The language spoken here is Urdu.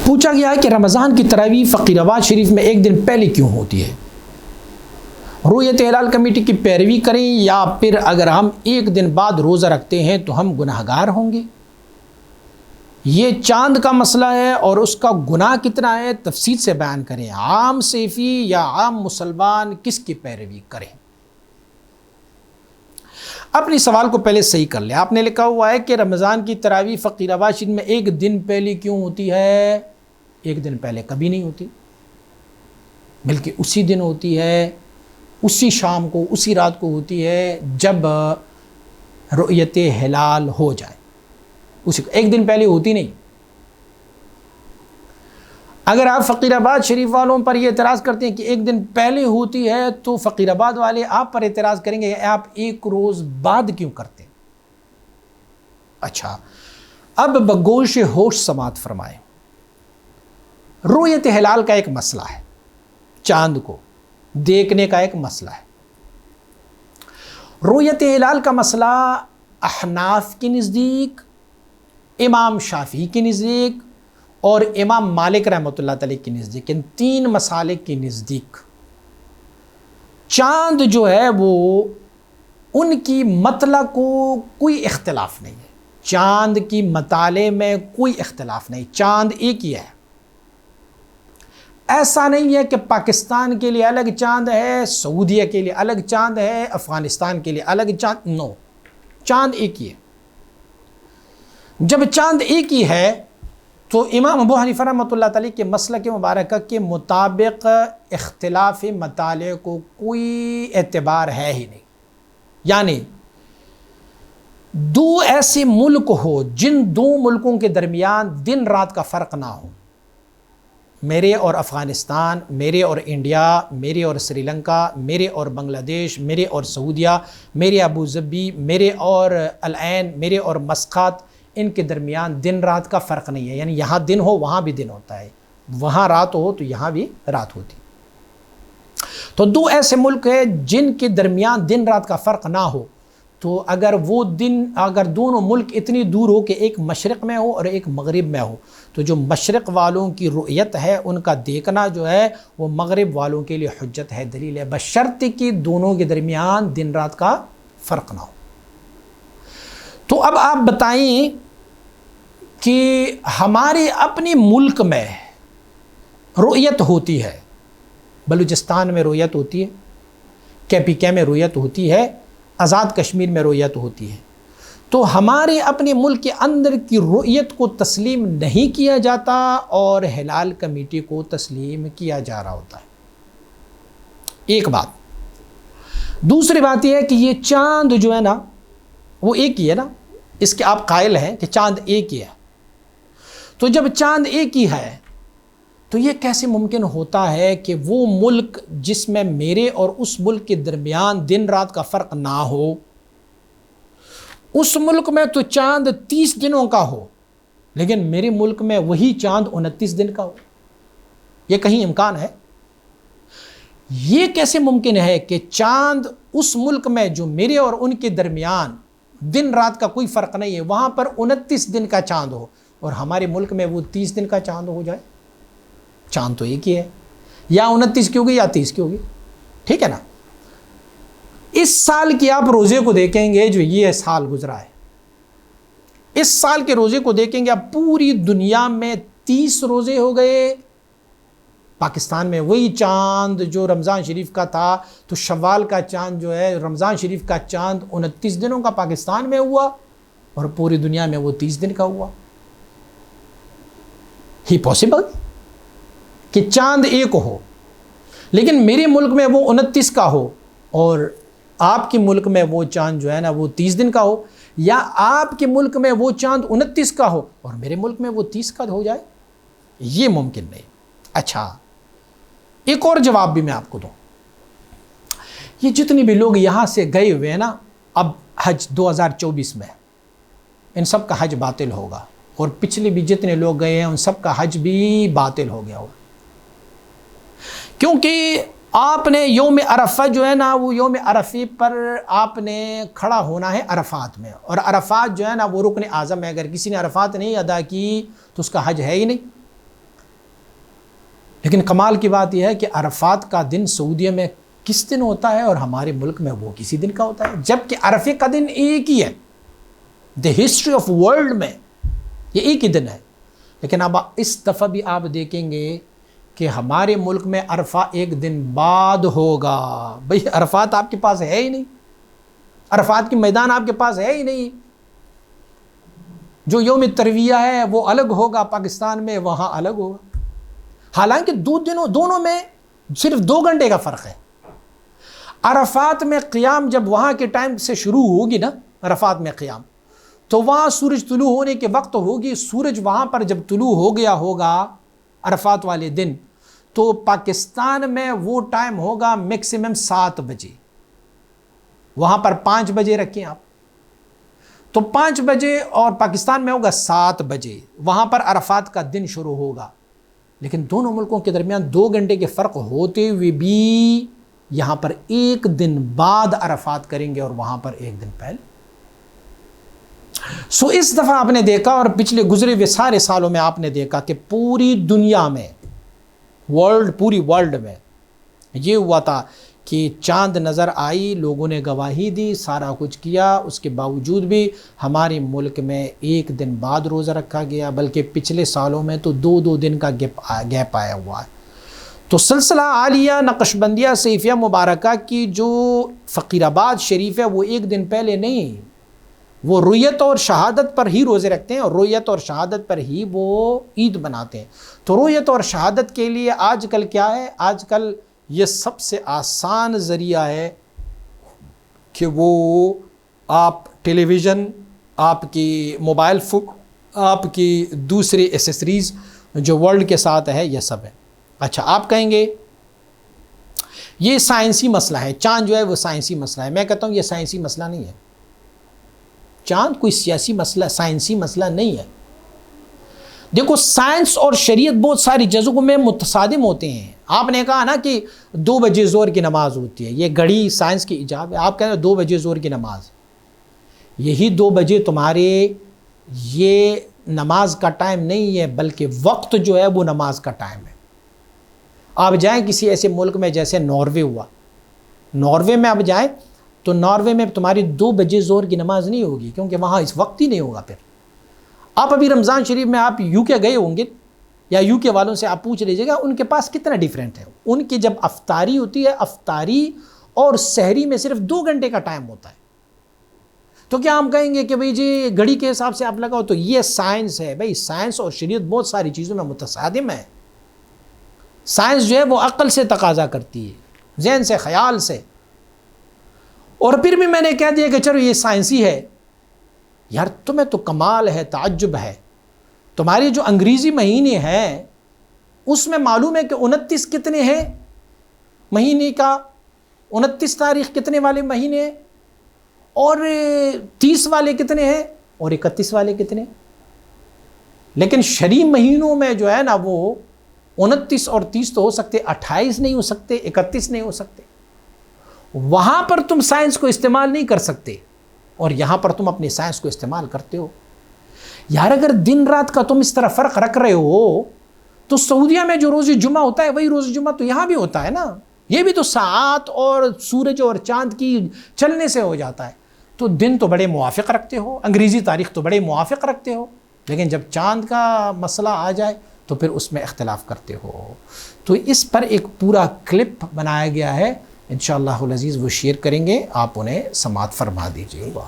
پوچھا گیا ہے کہ رمضان کی تراویح فقیر آباد شریف میں ایک دن پہلے کیوں ہوتی ہے؟ رؤیت ہلال کمیٹی کی پیروی کریں یا پھر اگر ہم ایک دن بعد روزہ رکھتے ہیں تو ہم گناہگار ہوں گے؟ یہ چاند کا مسئلہ ہے اور اس کا گناہ کتنا ہے تفصیل سے بیان کریں۔ عام سیفی یا عام مسلمان کس کی پیروی کریں؟ اپنی سوال کو پہلے صحیح کر لیں۔ آپ نے لکھا ہوا ہے کہ رمضان کی تراویح فقیر آباد شریف میں ایک دن پہلے کیوں ہوتی ہے؟ ایک دن پہلے کبھی نہیں ہوتی، بلکہ اسی دن ہوتی ہے، اسی شام کو، اسی رات کو ہوتی ہے جب رؤیت ہلال ہو جائے، اسی ایک دن پہلے ہوتی نہیں۔ اگر آپ فقیر آباد شریف والوں پر یہ اعتراض کرتے ہیں کہ ایک دن پہلے ہوتی ہے تو فقیر آباد والے آپ پر اعتراض کریں گے آپ ایک روز بعد کیوں کرتے ہیں؟ اچھا، اب بگوش ہوش سماعت فرمائیں۔ رؤیت ہلال کا ایک مسئلہ ہے، چاند کو دیکھنے کا ایک مسئلہ ہے۔ رؤیت ہلال کا مسئلہ احناف کے نزدیک، امام شافعی کے نزدیک اور امام مالک رحمۃ اللہ تعالی کے نزدیک، ان تین مسالک کے نزدیک چاند جو ہے وہ ان کی مطلع کو کوئی اختلاف نہیں ہے، چاند کی مطالعے میں کوئی اختلاف نہیں، چاند ایک ہی ہے۔ ایسا نہیں ہے کہ پاکستان کے لیے الگ چاند ہے، سعودیہ کے لیے الگ چاند ہے، افغانستان کے لیے الگ چاند، نو، چاند ایک ہی ہے۔ جب چاند ایک ہی ہے تو امام ابو حنیفہ رحمۃ اللہ تعالی کے مسلک مبارکہ کے مطابق اختلاف مطالعے کو کوئی اعتبار ہے ہی نہیں۔ یعنی دو ایسے ملک ہو جن دو ملکوں کے درمیان دن رات کا فرق نہ ہو، میرے اور افغانستان، میرے اور انڈیا، میرے اور سری لنکا، میرے اور بنگلہ دیش، میرے اور سعودیہ، میرے ابوظبی، میرے اور العین، میرے اور مسقط، ان کے درمیان دن رات کا فرق نہیں ہے، یعنی یہاں دن ہو وہاں بھی دن ہوتا ہے، وہاں رات ہو تو یہاں بھی رات ہوتی۔ تو دو ایسے ملک ہیں جن کے درمیان دن رات کا فرق نہ ہو، تو اگر دونوں ملک اتنی دور ہو کہ ایک مشرق میں ہو اور ایک مغرب میں ہو، تو جو مشرق والوں کی رؤیت ہے ان کا دیکھنا جو ہے وہ مغرب والوں کے لیے حجت ہے، دلیل ہے، بشرط کہ دونوں کے درمیان دن رات کا فرق نہ ہو۔ تو اب آپ بتائیں کہ ہمارے اپنے ملک میں رؤیت ہوتی ہے، بلوچستان میں رؤیت ہوتی ہے، KPK میں رؤیت ہوتی ہے، آزاد کشمیر میں رؤیت ہوتی ہے، تو ہمارے اپنے ملک کے اندر کی رؤیت کو تسلیم نہیں کیا جاتا اور ہلال کمیٹی کو تسلیم کیا جا رہا ہوتا ہے۔ ایک بات۔ دوسری بات یہ ہے کہ یہ چاند جو ہے نا وہ ایک ہی ہے نا، اس کے آپ قائل ہیں کہ چاند ایک ہی ہے، تو جب چاند ایک ہی ہے تو یہ کیسے ممکن ہوتا ہے کہ وہ ملک جس میں میرے اور اس ملک کے درمیان دن رات کا فرق نہ ہو، اس ملک میں تو چاند 30 دنوں کا ہو لیکن میرے ملک میں وہی چاند 29 دن کا ہو؟ یہ کہیں امکان ہے؟ یہ کیسے ممکن ہے کہ چاند اس ملک میں جو میرے اور ان کے درمیان دن رات کا کوئی فرق نہیں ہے وہاں پر 29 دن کا چاند ہو اور ہمارے ملک میں وہ 30 دن کا چاند ہو جائے؟ چاند تو ایک ہی ہے، یا 29 کی ہوگی یا 30 کی ہوگی، ٹھیک ہے نا؟ اس سال کی آپ روزے کو دیکھیں گے جو یہ سال گزرا ہے، اس سال کے روزے کو دیکھیں گے آپ پوری دنیا میں 30 روزے ہو گئے، پاکستان میں وہی چاند جو رمضان شریف کا تھا، تو شوال کا چاند جو ہے رمضان شریف کا چاند 29 دنوں کا پاکستان میں ہوا اور پوری دنیا میں وہ 30 دن کا ہوا۔ ہی پاسبل کہ چاند ایک ہو لیکن میرے ملک میں وہ 29 کا ہو اور آپ کے ملک میں وہ چاند جو ہے نا وہ 30 دن کا ہو، یا آپ کے ملک میں وہ چاند 29 کا ہو اور میرے ملک میں وہ 30 کا ہو جائے؟ یہ ممکن نہیں۔ اچھا، ایک اور جواب بھی میں آپ کو دوں۔ یہ جتنے بھی لوگ یہاں سے گئے ہوئے ہیں نا اب حج 2024 میں، ان سب کا حج باطل ہوگا، اور پچھلے بھی جتنے لوگ گئے ہیں ان سب کا حج بھی باطل ہو گیا ہوگا، کیونکہ آپ نے یوم عرفہ جو ہے نا وہ یوم عرفے پر آپ نے کھڑا ہونا ہے عرفات میں، اور عرفات جو ہے نا وہ رکن اعظم ہے، اگر کسی نے عرفات نہیں ادا کی تو اس کا حج ہے ہی نہیں۔ لیکن کمال کی بات یہ ہے کہ عرفات کا دن سعودیہ میں کس دن ہوتا ہے اور ہمارے ملک میں وہ کسی دن کا ہوتا ہے، جبکہ عرفے کا دن ایک ہی ہے، دی ہسٹری آف ورلڈ میں یہ ایک ہی دن ہے۔ لیکن اب اس دفعہ بھی آپ دیکھیں گے کہ ہمارے ملک میں عرفہ ایک دن بعد ہوگا۔ بھئی عرفات آپ کے پاس ہے ہی نہیں، عرفات کی میدان آپ کے پاس ہے ہی نہیں۔ جو یوم ترویہ ہے وہ الگ ہوگا پاکستان میں، وہاں الگ ہوگا، حالانکہ دونوں میں صرف 2 گھنٹے کا فرق ہے۔ عرفات میں قیام جب وہاں کے ٹائم سے شروع ہوگی نا، عرفات میں قیام، تو وہاں سورج طلوع ہونے کے وقت ہوگی، سورج وہاں پر جب طلوع ہو گیا ہوگا عرفات والے دن، تو پاکستان میں وہ ٹائم ہوگا میکسیمم 7 بجے، وہاں پر 5 بجے رکھیں آپ، تو 5 بجے، اور پاکستان میں ہوگا 7 بجے، وہاں پر عرفات کا دن شروع ہوگا۔ لیکن دونوں ملکوں کے درمیان 2 گھنٹے کے فرق ہوتے ہوئے بھی یہاں پر ایک دن بعد عرفات کریں گے اور وہاں پر ایک دن پہلے۔ اس دفعہ آپ نے دیکھا، اور پچھلے گزرے ہوئے سارے سالوں میں آپ نے دیکھا کہ پوری دنیا میں، پوری ورلڈ میں یہ ہوا تھا کہ چاند نظر آئی، لوگوں نے گواہی دی، سارا کچھ کیا، اس کے باوجود بھی ہمارے ملک میں ایک دن بعد روزہ رکھا گیا، بلکہ پچھلے سالوں میں تو 2 دن کا گیپ آیا ہوا ہے۔ تو سلسلہ عالیہ نقشبندیہ سیفیہ مبارکہ کی جو فقیر آباد شریف ہے وہ ایک دن پہلے نہیں، وہ رویت اور شہادت پر ہی روزے رکھتے ہیں، اور رویت اور شہادت پر ہی وہ عید بناتے ہیں۔ تو رویت اور شہادت کے لیے آج کل کیا ہے؟ آج کل یہ سب سے آسان ذریعہ ہے کہ وہ آپ ٹیلی ویژن، آپ کی موبائل فون، آپ کی دوسری ایسیسریز جو ورلڈ کے ساتھ ہے، یہ سب ہے۔ اچھا، آپ کہیں گے یہ سائنسی مسئلہ ہے، چاند جو ہے وہ سائنسی مسئلہ ہے۔ میں کہتا ہوں یہ سائنسی مسئلہ نہیں ہے، چاند کوئی سیاسی مسئلہ، سائنسی مسئلہ نہیں ہے۔ دیکھو، سائنس اور شریعت بہت ساری جگہوں میں متصادم ہوتے ہیں۔ آپ نے کہا نا کہ 2 بجے زور کی نماز ہوتی ہے، یہ گھڑی سائنس کی ایجاد ہے۔ آپ کہتے ہیں 2 بجے زور کی نماز، یہی 2 بجے تمہارے یہ نماز کا ٹائم نہیں ہے، بلکہ وقت جو ہے وہ نماز کا ٹائم ہے۔ آپ جائیں کسی ایسے ملک میں جیسے ناروے ہوا، ناروے میں آپ جائیں تو ناروے میں تمہاری 2 بجے زور کی نماز نہیں ہوگی، کیونکہ وہاں اس وقت ہی نہیں ہوگا۔ پھر آپ ابھی رمضان شریف میں آپ یو کے گئے ہوں گے، یا یو کے والوں سے آپ پوچھ لیجیے گا ان کے پاس کتنا ڈیفرنٹ ہے۔ ان کی جب افطاری ہوتی ہے، افطاری اور سحری میں صرف 2 گھنٹے کا ٹائم ہوتا ہے۔ تو کیا ہم کہیں گے کہ بھئی جی گھڑی کے حساب سے آپ لگاؤ؟ تو یہ سائنس ہے بھئی، سائنس اور شریعت بہت ساری چیزوں میں متصادم ہے۔ سائنس جو ہے وہ عقل سے تقاضا کرتی ہے، ذہن سے، خیال سے، اور پھر بھی میں نے کہہ دیا کہ چلو یہ سائنسی ہے۔ یار تمہیں تو کمال ہے، تعجب ہے، تمہاری جو انگریزی مہینے ہیں اس میں معلوم ہے کہ 29 کتنے ہیں مہینے کا، 29 تاریخ کتنے والے مہینے ہیں، اور 30 والے کتنے ہیں، اور 31 والے کتنے۔ لیکن شرعی مہینوں میں جو ہے نا وہ 29 اور 30 تو ہو سکتے، 28 نہیں ہو سکتے، 31 نہیں ہو سکتے۔ وہاں پر تم سائنس کو استعمال نہیں کر سکتے، اور یہاں پر تم اپنی سائنس کو استعمال کرتے ہو۔ یار اگر دن رات کا تم اس طرح فرق رکھ رہے ہو تو سعودیہ میں جو روز جمعہ ہوتا ہے وہی روز جمعہ تو یہاں بھی ہوتا ہے نا، یہ بھی تو ساعت اور سورج اور چاند کی چلنے سے ہو جاتا ہے۔ تو دن تو بڑے موافق رکھتے ہو، انگریزی تاریخ تو بڑے موافق رکھتے ہو، لیکن جب چاند کا مسئلہ آ جائے تو پھر اس میں اختلاف کرتے ہو۔ تو اس پر ایک پورا کلپ بنایا گیا ہے، انشاءاللہ العزیز وہ شیئر کریں گے، آپ انہیں سماعت فرما دیجیے گا۔